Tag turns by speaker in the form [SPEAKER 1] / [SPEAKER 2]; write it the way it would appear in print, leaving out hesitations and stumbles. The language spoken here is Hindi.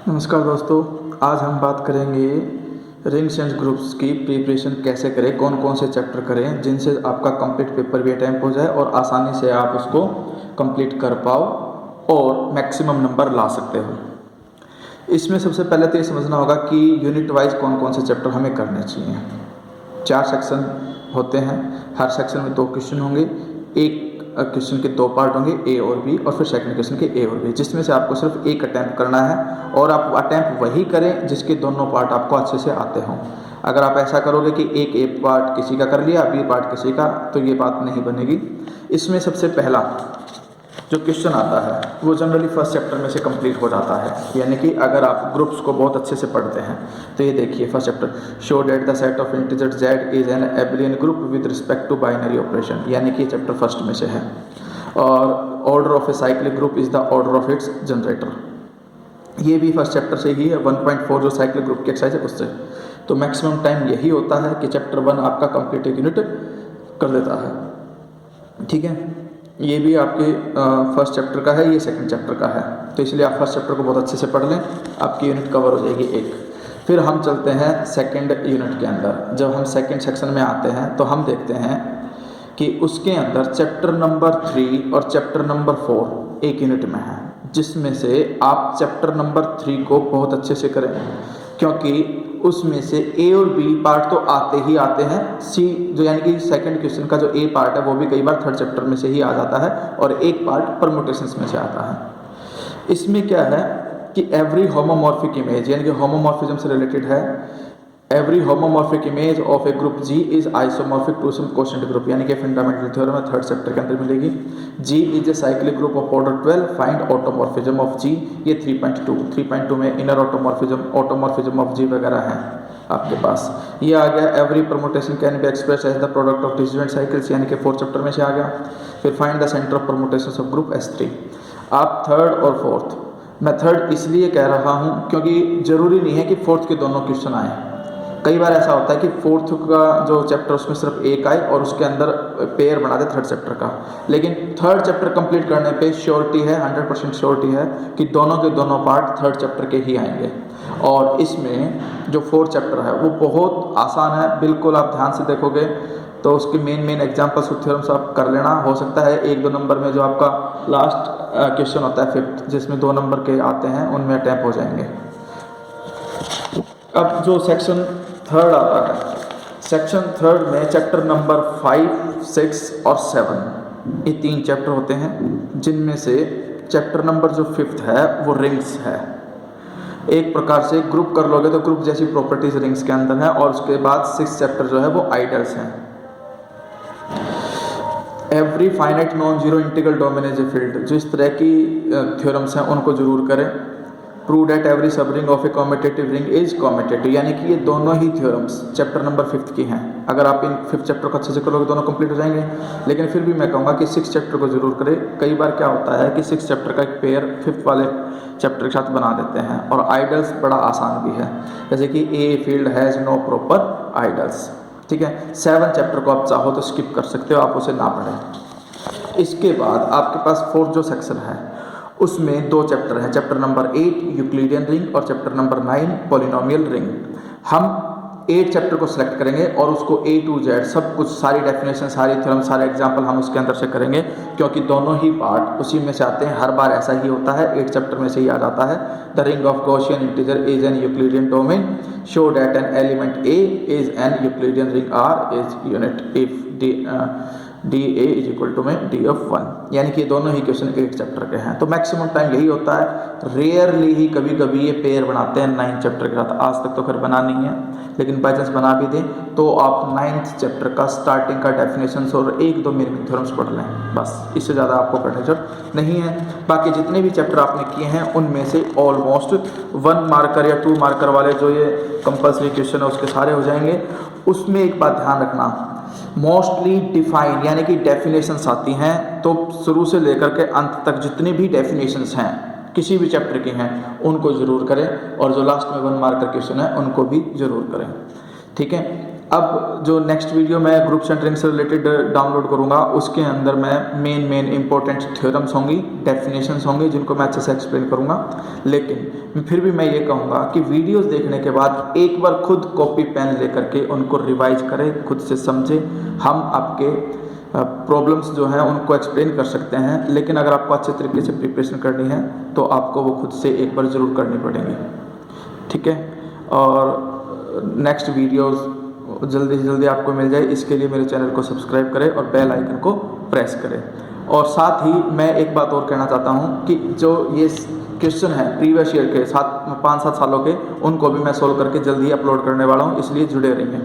[SPEAKER 1] नमस्कार दोस्तों, आज हम बात करेंगे रिंग्स एंड ग्रुप्स की प्रिपरेशन कैसे करें, कौन कौन से चैप्टर करें जिनसे आपका कंप्लीट पेपर भी अटैम्प्ट हो जाए और आसानी से आप उसको कंप्लीट कर पाओ और मैक्सिमम नंबर ला सकते हो। इसमें सबसे पहले तो ये समझना होगा कि यूनिट वाइज कौन कौन से चैप्टर हमें करने चाहिए। 4 सेक्शन होते हैं, हर सेक्शन में 2 क्वेश्चन होंगे। एक क्वेश्चन के 2 पार्ट होंगे, ए और बी, और फिर सेकंड क्वेश्चन के ए और बी, जिसमें से आपको सिर्फ एक अटैम्प्ट करना है और आप अटैम्प्ट वही करें जिसके दोनों पार्ट आपको अच्छे से आते हों। अगर आप ऐसा करोगे कि एक ए पार्ट किसी का कर लिया, बी पार्ट किसी का, तो ये बात नहीं बनेगी। इसमें सबसे पहला जो क्वेश्चन आता है वो जनरली फर्स्ट चैप्टर में से कंप्लीट हो जाता है, यानी कि अगर आप ग्रुप्स को बहुत अच्छे से पढ़ते हैं तो ये देखिए first chapter, show that the set of integer z is an abelian group with respect to binary operation, यानी कि ये चैप्टर फर्स्ट में से है। और order of a cyclic group is the order of its generator, ये भी फर्स्ट चैप्टर से ही है। 1.4 जो साइक्लिक ग्रुप की एक्सरसाइज है उससे। तो मैक्सिमम टाइम यही होता है कि चैप्टर 1 आपका कंप्लीट एक यूनिट कर देता है। ठीक है, ये भी आपके फर्स्ट चैप्टर का है, ये सेकंड चैप्टर का है, तो इसलिए आप फर्स्ट चैप्टर को बहुत अच्छे से पढ़ लें, आपकी यूनिट कवर हो जाएगी एक। फिर हम चलते हैं सेकंड यूनिट के अंदर। जब हम सेकंड सेक्शन में आते हैं तो हम देखते हैं कि उसके अंदर चैप्टर नंबर 3 और चैप्टर नंबर 4 एक यूनिट में है, जिसमें से आप चैप्टर नंबर 3 को बहुत अच्छे से करें, क्योंकि उसमें से ए और बी पार्ट तो आते ही आते हैं। सी जो यानी कि सेकंड क्वेश्चन का जो ए पार्ट है वो भी कई बार थर्ड चैप्टर में से ही आ जाता है, और एक पार्ट परमुटेशंस में से आता है। इसमें क्या है कि एवरी होमोमॉर्फिक इमेज, यानी कि होमोमॉर्फिज्म से रिलेटेड है। Every homomorphic image of a group G is isomorphic to some quotient group, यानी कि फंडामेंटल थ्योरम है, थर्ड चैप्टर के अंदर मिलेगी। G is a cyclic group of order 12, find automorphism of G, ये 3.2 में इनर ऑटोमॉर्फिज्म ऑफ जी वगैरह है आपके पास। ये आ गया every permutation can be express as the product of disjoint cycles, यानी कि 4th चैप्टर में से आ गया। फिर find the centre of permutations of group S3। आप थर्ड और फोर्थ, मैं थर्ड इसलिए कह रहा हूँ क्योंकि ज़रूरी नहीं है कि फोर्थ के दोनों क्वेश्चन आए। कई बार ऐसा होता है कि फोर्थ का जो चैप्टर उसमें सिर्फ एक आए और उसके अंदर पेयर बना दे थर्ड चैप्टर का, लेकिन थर्ड चैप्टर कंप्लीट करने पे श्योरिटी है, 100% श्योरिटी है कि दोनों के दोनों पार्ट थर्ड चैप्टर के ही आएंगे। और इसमें जो फोर्थ चैप्टर है वो बहुत आसान है, बिल्कुल आप ध्यान से देखोगे तो उसके मेन एग्जाम्पल्स और थ्योरम्स आप कर लेना। हो सकता है 1-2 नंबर में जो आपका लास्ट क्वेश्चन होता है फिफ्थ, जिसमें 2 नंबर के आते हैं, उनमें अटैम्प्ट हो जाएंगे। अब जो सेक्शन थर्ड आता है, सेक्शन थर्ड में चैप्टर नंबर 5, 6 और 7, ये 3 चैप्टर होते हैं, जिनमें से चैप्टर नंबर जो 5th है वो रिंग्स है। एक प्रकार से ग्रुप कर लोगे तो ग्रुप जैसी प्रॉपर्टीज रिंग्स के अंदर है। और उसके बाद 6th चैप्टर जो है वो आइडल्स हैं। Every finite non zero integral domain is a field, जो इस तरह की थ्योरम्स हैं उनको जरूर करें। प्रूव दैट एवरी सब ring of a commutative ring is commutative, यानी कि ये दोनों ही थ्योरम्स चैप्टर नंबर 5th की हैं। अगर आप इन 5th चैप्टर को अच्छे से करोगे दोनों कंप्लीट हो जाएंगे, लेकिन फिर भी मैं कहूँगा कि 6th चैप्टर को जरूर करें। कई बार क्या होता है कि 6th चैप्टर का एक पेयर 5th वाले चैप्टर के साथ बना देते हैं। और आइडल्स बड़ा आसान भी है, जैसे कि a field has no proper ideals. ठीक है, 7th चैप्टर को आप चाहो तो स्किप कर सकते हो, आप उसे ना पढ़ें। इसके बाद आपके पास 4th जो सेक्शन है उसमें 2 चैप्टर हैं, चैप्टर नंबर 8 यूक्लिडियन रिंग और चैप्टर नंबर 9 पॉलिनोमियल रिंग। हम 8 चैप्टर को सिलेक्ट करेंगे और उसको A to Z सब कुछ, सारी डेफिनेशन, सारी थ्योरम, सारे एग्जाम्पल हम उसके अंदर से करेंगे, क्योंकि दोनों ही पार्ट उसी में से आते हैं। हर बार ऐसा ही होता है, 8 चैप्टर में से ही आ जाता है। The ring of Gaussian integer is an Euclidean domain, show that an element A is an Euclidean ring R is unit if D A is equal to में डी ऑफ 1, यानी कि दोनों ही क्वेश्चन 8 चैप्टर के हैं। तो मैक्सिमम टाइम यही होता है। रेयरली ही कभी कभी ये पेयर बनाते हैं 9th चैप्टर के साथ, आज तक तो खैर बना नहीं है, लेकिन बाई चांस बना भी दें तो आप 9th चैप्टर का स्टार्टिंग का डेफिनेशंस और 1-2 मिनट थ्योरम्स पढ़ लें, बस, इससे ज़्यादा आपको पढ़ने की जरूरत नहीं है। बाकी जितने भी चैप्टर आपने किए हैं उनमें से ऑलमोस्ट 1 मार्कर या 2 मार्कर वाले जो ये कंपल्सरी क्वेश्चन है उसके सारे हो जाएंगे। उसमें एक बात ध्यान रखना, मोस्टली डिफाइन यानी कि डेफिनेशंस आती हैं, तो शुरू से लेकर के अंत तक जितनी भी डेफिनेशंस हैं किसी भी चैप्टर की हैं उनको ज़रूर करें, और जो लास्ट में 1 मार्कर क्वेश्चन है उनको भी ज़रूर करें। ठीक है, अब जो नेक्स्ट वीडियो मैं ग्रुप सेंटरिंग से रिलेटेड डाउनलोड करूँगा उसके अंदर मैं मेन इंपॉर्टेंट थ्योरम्स होंगी, डेफिनेशंस होंगी जिनको मैं अच्छे से एक्सप्लेन करूँगा। लेकिन फिर भी मैं ये कहूँगा कि वीडियोस देखने के बाद एक बार खुद कॉपी पेन लेकर के उनको रिवाइज करें, खुद से समझें। हम आपके प्रॉब्लम्स जो हैं उनको एक्सप्लेन कर सकते हैं, लेकिन अगर आपको अच्छे तरीके से प्रिपरेशन करनी है तो आपको वो खुद से एक बार ज़रूर करनी पड़ेगी, ठीक है। और नेक्स्ट वीडियोस जल्दी से जल्दी आपको मिल जाए, इसके लिए मेरे चैनल को सब्सक्राइब करें और बेल आइकन को प्रेस करें। और साथ ही मैं एक बात और कहना चाहता हूँ कि जो ये क्वेश्चन है प्रीवियस ईयर के 5-7 सालों के, उनको भी मैं सोल्व करके जल्दी अपलोड करने वाला हूँ, इसलिए जुड़े रहिए।